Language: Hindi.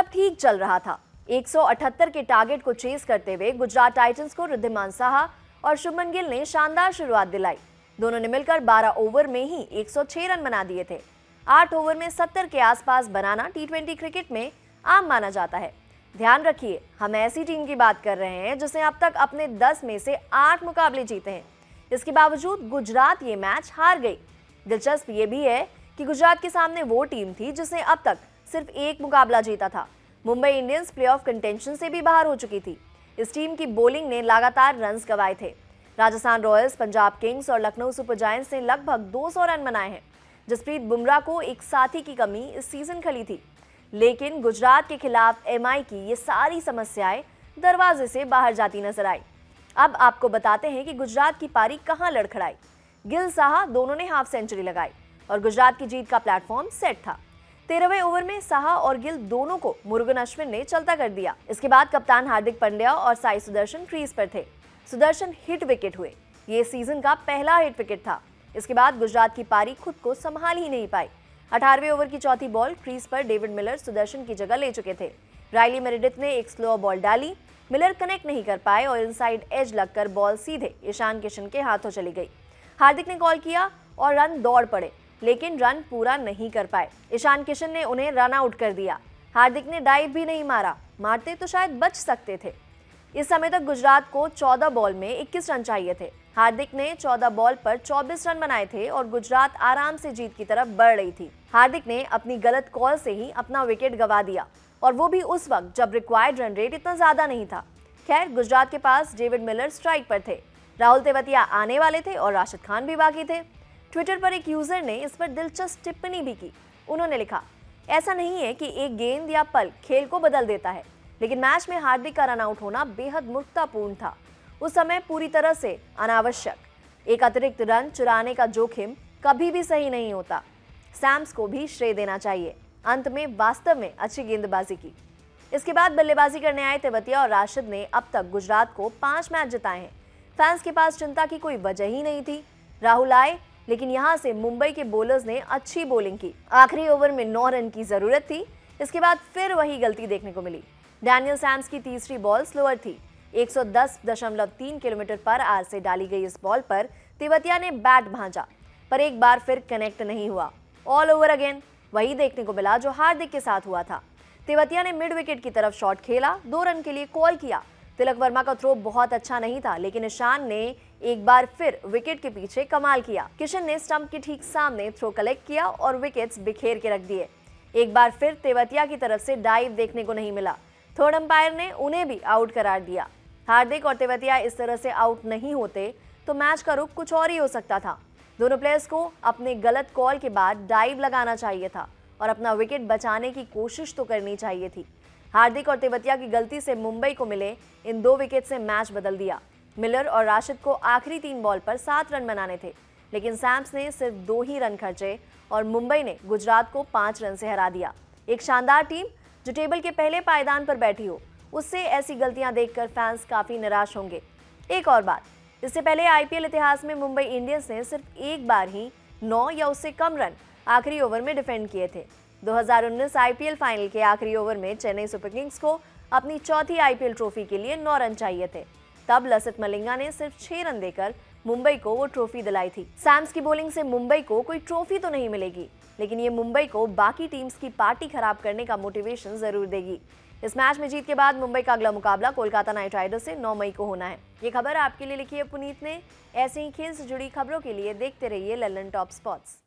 सब ठीक चल रहा था। 178 के टारगेट को चेस करते हुए गुजरात टाइटंस को रिद्धिमान साहा और शुभमन गिल ने शानदार शुरुआत दिलाई। दोनों ने मिलकर 12 ओवर में ही 106 रन बना दिए थे। 8 ओवर में 70 के आसपास बनाना टी20 क्रिकेट में आम माना जाता है। ध्यान रखिए, हम ऐसी टीम की बात कर रहे हैं जिसने अब तक अपने 10 में से 8 मुकाबले जीते हैं। इसके बावजूद गुजरात ये मैच हार गई। दिलचस्प ये भी है कि गुजरात के सामने वो टीम थी जिसने अब तक सिर्फ एक मुकाबला जीता था। मुंबई इंडियंस प्लेऑफ कंटेंशन से भी बाहर हो चुकी थी। इस टीम की बॉलिंग ने लगातार रन्स गंवाए थे। राजस्थान रॉयल्स, पंजाब किंग्स और लखनऊ सुपर जायंट्स ने लगभग 200 रन बनाए हैं। जसप्रीत बुमराह को एक साथी की कमी इस सीजन खली थी, लेकिन गुजरात के खिलाफ एमआई की ये सारी समस्याएं दरवाजे से बाहर जाती नजर आई। अब आपको बताते हैं कि गुजरात की पारी कहां लड़खड़ाई। गिल साहा दोनों ने हाफ सेंचुरी लगाई और गुजरात की जीत का प्लेटफॉर्म सेट था। 13वें ओवर में साहा और गिल दोनों को मुरुगन अश्विन ने चलता कर दिया। इसके बाद कप्तान हार्दिक पांड्या और साई सुदर्शन क्रीज पर थे। सुदर्शन हिट विकेट हुए। ये सीजन का पहला हिट विकेट था। इसके बाद गुजरात की पारी खुद को संभाल ही नहीं पाई। 18वें ओवर की चौथी बॉल क्रीज पर डेविड मिलर सुदर्शन की जगह ले चुके थे। राइली मेरेडिथ ने एक स्लो बॉल डाली। मिलर कनेक्ट नहीं कर पाए और इनसाइड एज लगकर बॉल सीधे ईशान किशन के हाथों चली गई। हार्दिक ने कॉल किया और रन दौड़ पड़े, लेकिन रन पूरा नहीं कर पाए। ईशान किशन ने उन्हें रन आउट कर दिया। हार्दिक ने डाइव भी नहीं मारा, मारते तो शायद बच सकते थे। इस समय तक गुजरात को 14 बॉल में 21 रन चाहिए थे। हार्दिक ने 14 बॉल पर 24 रन बनाए थे और गुजरात आराम से जीत की तरफ बढ़ रही थी। हार्दिक ने अपनी गलत कॉल से ही अपना विकेट गंवा दिया, और वो भी उस वक्त जब रिक्वायर्ड रन रेट इतना ज्यादा नहीं था। खैर, गुजरात के पास डेविड मिलर स्ट्राइक पर थे, राहुल तेवतिया आने वाले थे और राशिद खान भी बाकी थे। ट्विटर पर एक यूजर ने इस पर दिलचस्प टिप्पणी भी की। उन्होंने लिखा, ऐसा नहीं है कि एक गेंद या पल खेल को बदल देता है, लेकिन मैच में हार्दिक का रन आउट होना बेहद मूर्खतापूर्ण था। उस समय पूरी तरह से अनावश्यक। एक अतिरिक्त रन चुराने का जोखिम कभी भी सही नहीं होता। सैम्स को भी श्रेय देना चाहिए। अंत में वास्तव में अच्छी गेंदबाजी की। इसके बाद बल्लेबाजी करने आए तेवतिया और राशिद ने अब तक गुजरात को 5 मैच जिताए हैं। फैंस के पास चिंता की कोई वजह ही नहीं थी। राहुल आए, लेकिन यहां से मुंबई के बॉलर्स ने अच्छी बॉलिंग की। आखिरी ओवर में 9 रन की जरूरत थी। इसके बाद फिर वही गलती देखने को मिली। डैनियल सैम्स की तीसरी बॉल स्लोअर थी। 110.3 किलोमीटर पर आवर से डाली गई इस बॉल पर तेवतिया ने बैट भांजा, पर एक बार फिर कनेक्ट नहीं हुआ। ऑल ओवर अगेन वही देखने को मिला जो हार्दिक के साथ हुआ था। तेवतिया ने मिड विकेट की तरफ शॉट खेला, 2 रन के लिए कॉल किया। तिलक वर्मा का थ्रो बहुत अच्छा नहीं था, लेकिन ईशान ने एक बार फिर विकेट के पीछे कमाल किया। किशन ने स्टंप के ठीक सामने थ्रो कलेक्ट किया और विकेट्स बिखेर के रख दिए। एक बार फिर तेवतिया की तरफ से डाइव देखने को नहीं मिला। थर्ड अंपायर ने उन्हें भी आउट करार दिया। हार्दिक और तेवतिया इस तरह से आउट नहीं होते तो मैच का रुख कुछ और ही हो सकता था। दोनों प्लेयर्स को अपने गलत कॉल के बाद डाइव लगाना चाहिए था और अपना विकेट बचाने की कोशिश तो करनी चाहिए थी। हार्दिक और तेवतिया की गलती से मुंबई को मिले इन 2 विकेट से मैच बदल दिया। मिलर और राशिद को आखिरी 3 बॉल पर 7 रन बनाने थे, लेकिन सैम्स ने सिर्फ 2 ही रन खर्चे और मुंबई ने गुजरात को 5 रन से हरा दिया। एक शानदार टीम जो टेबल के पहले पायदान पर बैठी हो, उससे ऐसी गलतियां देखकर फैंस काफी निराश होंगे। एक और बात, इससे पहले आईपीएल इतिहास में मुंबई इंडियंस ने सिर्फ एक बार ही 9 या उससे कम रन आखिरी ओवर में डिफेंड किए थे। 2019 आईपीएल फाइनल के आखिरी ओवर में चेन्नई सुपर किंग्स को अपनी चौथी आईपीएल ट्रॉफी के लिए 9 रन चाहिए थे। तब लसित मलिंगा ने सिर्फ 6 रन देकर मुंबई को वो ट्रॉफी दिलाई थी। सैम्स की बॉलिंग से मुंबई को कोई ट्रॉफी तो नहीं मिलेगी, लेकिन ये मुंबई को बाकी टीम्स की पार्टी खराब करने का मोटिवेशन जरूर देगी। इस मैच में जीत के बाद मुंबई का अगला मुकाबला कोलकाता नाइट राइडर्स से 9 मई को होना है। ये खबर आपके लिए लिखी है पुनीत ने। ऐसे ही खेल से जुड़ी खबरों के लिए देखते रहिए लल्लन टॉप स्पॉट्स।